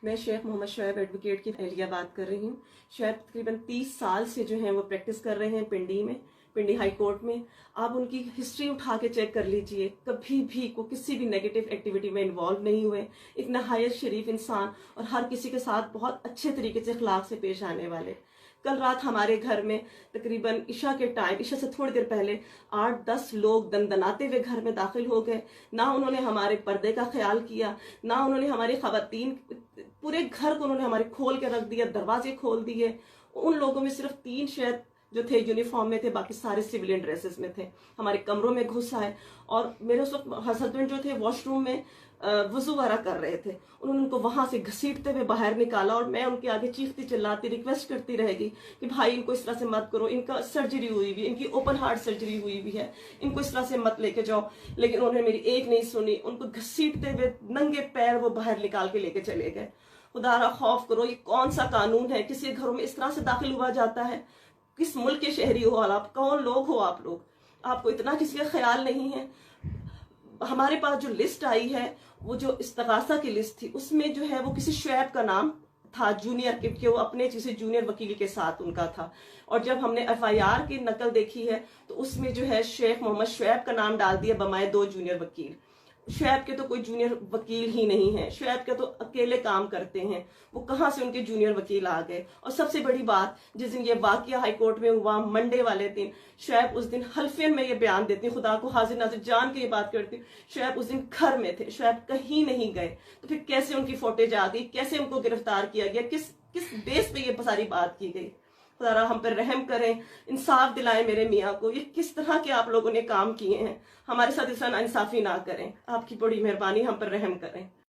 मैं शेख मोहम्मद शुएब एडवोकेट की एहलिया बात कर रही हूँ। शुएब तकरीबन 30 साल से जो हैं वो प्रैक्टिस कर रहे हैं पिंडी हाई कोर्ट में। आप उनकी हिस्ट्री उठा के चेक कर लीजिए, कभी भी को किसी भी नेगेटिव एक्टिविटी में इन्वॉल्व नहीं हुए। एक नहायत शरीफ इंसान और हर किसी के साथ बहुत अच्छे तरीके से अखलाक से पेश आने वाले। कल रात हमारे घर में तकरीबन ईशा के टाइम, ईशा से थोड़ी देर पहले 8-10 लोग दनदनाते हुए घर में दाखिल हो गए। ना उन्होंने हमारे पर्दे का ख्याल किया, ना उन्होंने हमारी खवातीन, पूरे घर को उन्होंने हमारे खोल के रख दिया, दरवाजे खोल दिए। उन लोगों में सिर्फ 3 शायद जो थे यूनिफॉर्म में थे, बाकी सारे सिविलियन ड्रेसेस में थे। हमारे कमरों में घुस आए और मेरे उस वक्त हस्बैंड जो थे वॉशरूम में वजू वगैरह कर रहे थे। उन्होंने उनको वहां से घसीटते हुए बाहर निकाला और मैं उनके आगे चीखती चिल्लाती रिक्वेस्ट करती रहेगी कि भाई इनको इस तरह से मत करो, इनका सर्जरी हुई हुई, इनकी ओपन हार्ट सर्जरी हुई हुई है, इनको इस तरह से मत लेके जाओ। लेकिन उन्होंने मेरी एक नहीं सुनी, उनको घसीटते हुए नंगे पैर वो बाहर निकाल के लेके चले गए। खुदा खौफ करो, ये कौन सा कानून है? किसी घरों में इस तरह से दाखिल हुआ जाता है? किस मुल्क के शहरी हो आप? कौन लोग हो आप लोग? आपको इतना किसी का ख्याल नहीं है? हमारे पास जो लिस्ट आई है, वो जो इस्तगासा की लिस्ट थी, उसमें जो है वो किसी शुएब का नाम था, जूनियर के वो अपने किसी जूनियर वकील के साथ उनका था। और जब हमने FIR की नकल देखी है तो उसमें जो है शेख मोहम्मद शुएब का नाम डाल दिया बमाए 2 जूनियर वकील। शुएब के तो कोई जूनियर वकील ही नहीं है, शुएब के तो अकेले काम करते हैं, वो कहाँ से उनके जूनियर वकील आ गए? और सबसे बड़ी बात, जिस दिन ये वाकया हाई कोर्ट में हुआ मंडे वाले दिन, शुएब उस दिन हल्फियन में ये बयान देती, खुदा को हाजिर नाजिर जान के ये बात करती, शुएब उस दिन घर में थे, शुएब कहीं नहीं गए। तो फिर कैसे उनकी फुटेज आ गई? कैसे उनको गिरफ्तार किया गया? किस बेस पे ये सारी बात की गई? खुदा हम पर रहम करें, इंसाफ दिलाएं मेरे मियाँ को। ये किस तरह के आप लोगों ने काम किए हैं? हमारे साथ इस तरह नाइंसाफी ना करें। आपकी बड़ी मेहरबानी, हम पर रहम करें।